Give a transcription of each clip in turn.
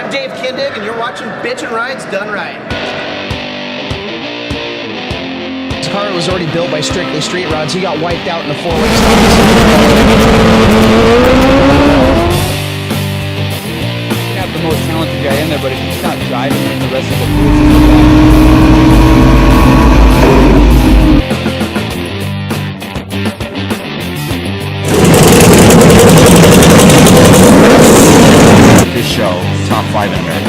I'm Dave Kindig, and you're watching Bitchin' Rides Done Right. This car was already built by Strictly Street Rods. He got wiped out in the four-way stop. You have the most talented guy in there, but if he's not driving, then the rest of the crew is in the back. This show, top 5 in America.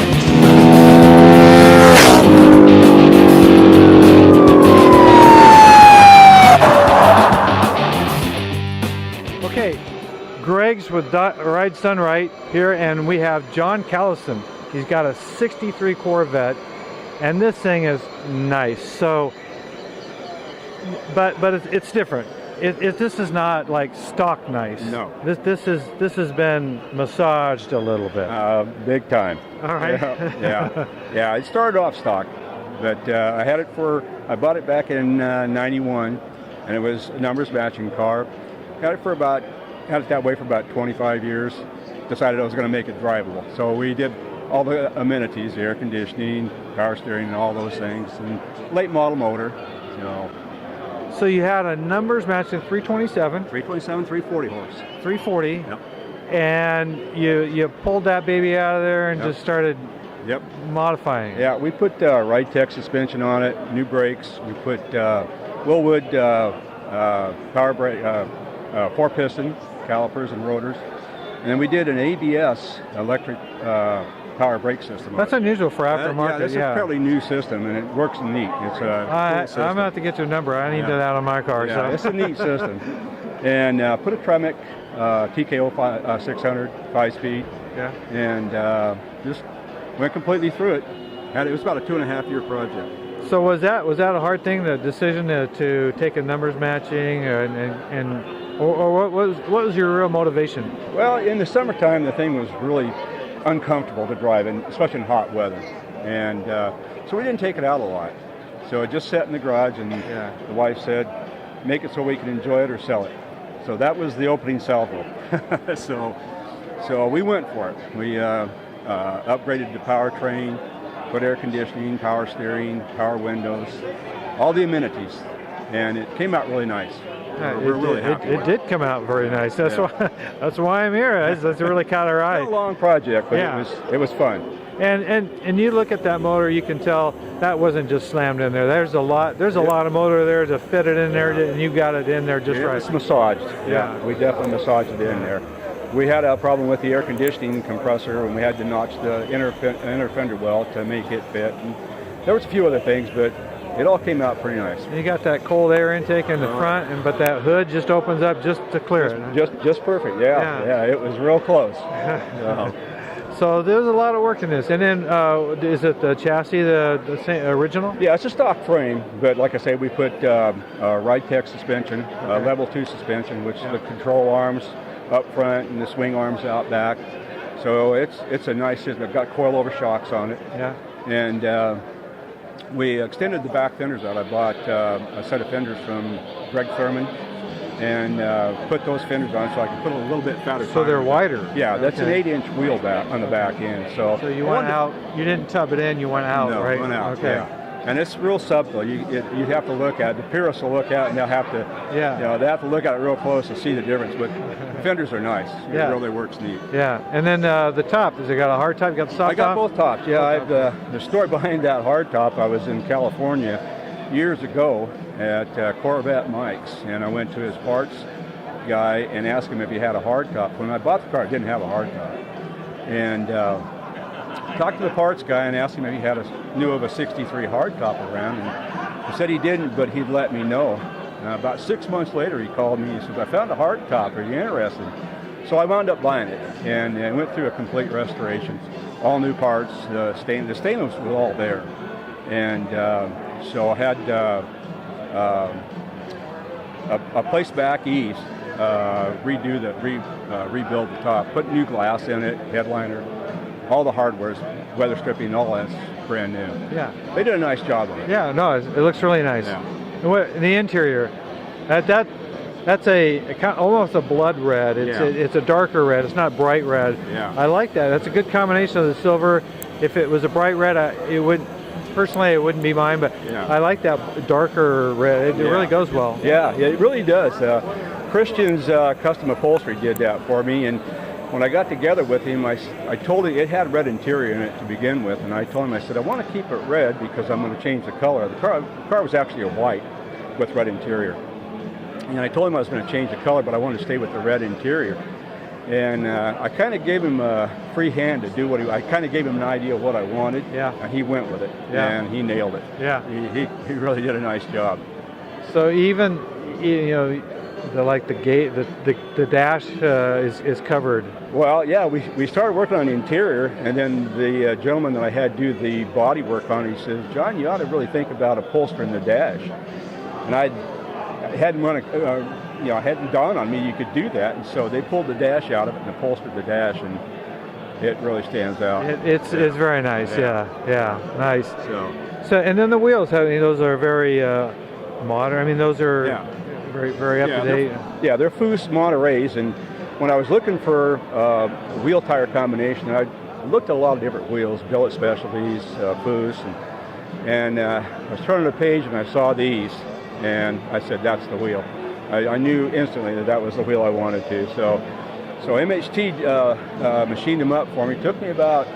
Okay, Greg's with Rides Done Right here, and we have John Callison. He's got a 63 Corvette, and this thing is nice. So, but it's different. This is not like stock nice. No. This has been massaged a little bit. Big time. All right. Yeah. It started off stock, but I bought it back in '91, and it was a numbers matching car. Had it that way for about 25 years. Decided I was going to make it drivable. So we did all the amenities, the air conditioning, power steering, and all those things, and late model motor. So you had a numbers matching 327. 327, 340 horse. 340. Yep. And you pulled that baby out of there and just started modifying it. Yeah, we put Ride-Tech suspension on it, new brakes. We put Willwood power brake, 4-piston calipers and rotors. And then we did an ABS, electric power brake system. That's unusual for aftermarket. It's a fairly new system, and it works neat. It's a cool system. I'm going to have to get you a number. I need that on my car. Yeah, so. It's a neat system. And put a Tremec TKO 600 5-speed. Yeah. And just went completely through it. And it was about a 2.5-year project. So was that a hard thing, the decision to take a numbers matching, or what was your real motivation? Well, in the summertime, the thing was really uncomfortable to drive, and especially in hot weather. And so we didn't take it out a lot. So it just sat in the garage, and the wife said, make it so we can enjoy it or sell it. So that was the opening salvo. So we went for it. We upgraded the powertrain, put air conditioning, power steering, power windows, all the amenities, and it came out really nice. We're really happy. It did come out very nice. That's why I'm here. That's really caught our eye. It's a long project, but it was fun. And you look at that motor, you can tell that wasn't just slammed in there. There's a lot of motor there to fit it in there, and you got it in there just right. It's massaged. Yeah, we definitely massaged it in there. We had a problem with the air conditioning compressor, and we had to notch the inner fender well to make it fit. And there was a few other things, but it all came out pretty nice. You got that cold air intake in the front, but that hood just opens up just to clear it. Just perfect. Yeah, it was real close. So there's a lot of work in this. And then is it the chassis, the same, original? Yeah, it's a stock frame, but like I say, we put Ride-Tech suspension, level 2 suspension, which is the control arms up front and the swing arms out back. So it's a nice system. It's got coilover shocks on it. Yeah. And we extended the back fenders out. I bought a set of fenders from Greg Thurman and put those fenders on so I could put a little bit fatter tire. So they're wider. Yeah, that's an 8-inch wheel back on the back end. So you went out. You didn't tub it in. You went out, no, right? Went out. Okay. Yeah. And it's real subtle. You have to look at it. The purists will look at it, and they'll have to they have to look at it real close to see the difference. But the fenders are nice. It really works neat. Yeah. And then the top, has it got a hard top? You got the soft top? I got both tops. Yeah. The story behind that hard top, I was in California years ago at Corvette Mike's, and I went to his parts guy and asked him if he had a hard top. When I bought the car, it didn't have a hard top. And talked to the parts guy and asked him if he knew of a 63 hardtop around, and he said he didn't, but he'd let me know. About 6 months later, he called me. He says, "I found a hardtop. Are you interested?" So I wound up buying it, and went through a complete restoration, all new parts. The stainless was all there, and so I had a place back east rebuild the top, put new glass in it, headliner. All the hardware's weather stripping, all that's brand new. Yeah. They did a nice job on it. Yeah, no, it looks really nice. Yeah. And the interior, that That's almost a blood red. It's a darker red. It's not bright red. Yeah. I like that. That's a good combination of the silver. If it was a bright red, it wouldn't be mine, but Yeah. I like that darker red. It really goes well. Yeah, it really does. Christian's Custom Upholstery did that for me, and when I got together with him, I told him it had red interior in it to begin with, and I told him, I said, I want to keep it red because I'm going to change the color. The car was actually a white with red interior, and I told him I was going to change the color, but I wanted to stay with the red interior. And I kind of gave him a free hand to do what I kind of gave him an idea of what I wanted, and he went with it, and he nailed it. Yeah. He really did a nice job. So even, the gate, the dash is covered. Well, yeah, we started working on the interior, and then the gentleman that I had do the body work on it, he says, John, you ought to really think about upholstering the dash. And I hadn't hadn't dawned on me you could do that, and so they pulled the dash out of it and upholstered the dash, and it really stands out. It's very nice. Yeah, nice. So and then the wheels, those are very modern. I mean, those are very, very up to date. They're Foose Monterey's, and when I was looking for a wheel tire combination, I looked at a lot of different wheels, Billet Specialties, Foose, and I was turning the page and I saw these, and I said, that's the wheel. I knew instantly that was the wheel I wanted to. So MHT machined them up for me. It took me about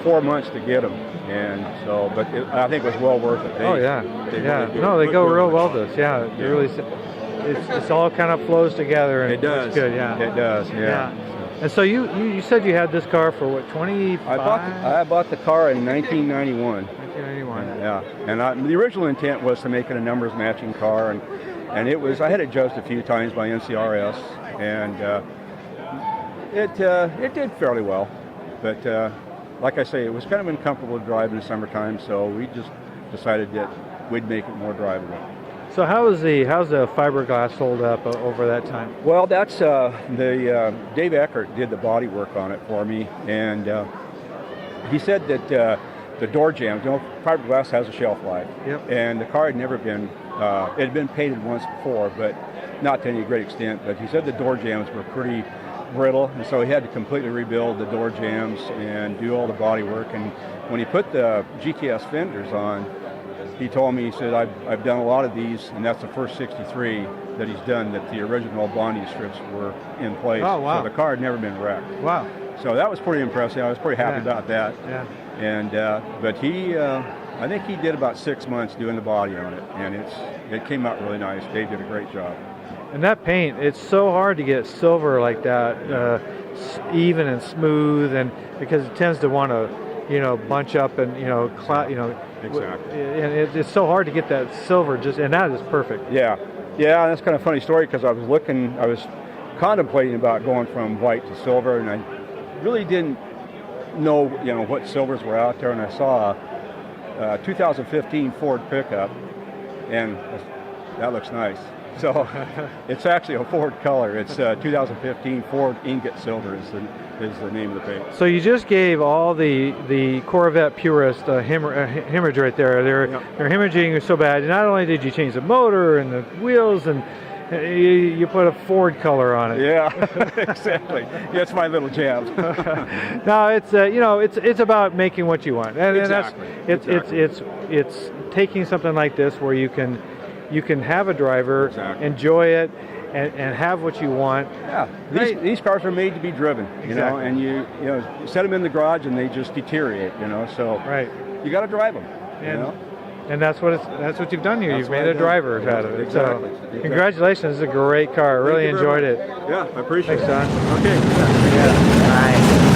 4 months to get them, and so, but I think it was well worth it. They go real well with this. Yeah, it really. It's all kind of flows together, and it does. It's good. Yeah, it does. Yeah. And so you said you had this car for what, 25? I bought the car in 1991. 1991. Yeah, and the original intent was to make it a numbers matching car, and it was. I had it judged a few times by NCRS, and it did fairly well, but like I say, it was kind of uncomfortable to drive in the summertime, so we just decided that we'd make it more drivable. So how's the fiberglass hold up over that time? Well, that's Dave Eckert did the body work on it for me, and he said that the door jambs, fiberglass has a shelf life, and the car had never been, it had been painted once before, but not to any great extent, but he said the door jambs were pretty brittle, and so he had to completely rebuild the door jambs and do all the body work. And when he put the GTS fenders on, he told me, he said, I've done a lot of these, and that's the first 63 that he's done, that the original bonding strips were in place. Oh, wow. So the car had never been wrecked. Wow. So that was pretty impressive. I was pretty happy about that. Yeah. And but he, I think he did about 6 months doing the body on it, and it came out really nice. Dave did a great job. And that paint, it's so hard to get silver like that, even and smooth, and because it tends to want to, bunch up and Exactly. And it's so hard to get that silver and that is perfect. Yeah, that's kind of a funny story, because I was contemplating about going from white to silver, and I really didn't know what silvers were out there, and I saw a 2015 Ford pickup, and that looks nice. So it's actually a Ford color. It's 2015 Ford Ingot Silver is the name of the paint. So you just gave all the Corvette purists a hemorrhage right there. They're hemorrhaging so bad. Not only did you change the motor and the wheels, and you put a Ford color on it. Yeah, exactly. That's my little jam. No, it's about making what you want, and Exactly. it's taking something like this where you can have a driver, enjoy it, and have what you want. Yeah, these cars are made to be driven, and you set them in the garage and they just deteriorate, So you got to drive them, And that's what you've done here. You've made a driver out of it. Exactly. So congratulations, it's a great car. I really enjoyed it. Yeah, I appreciate it. Thanks, John. Okay. Yeah. Bye.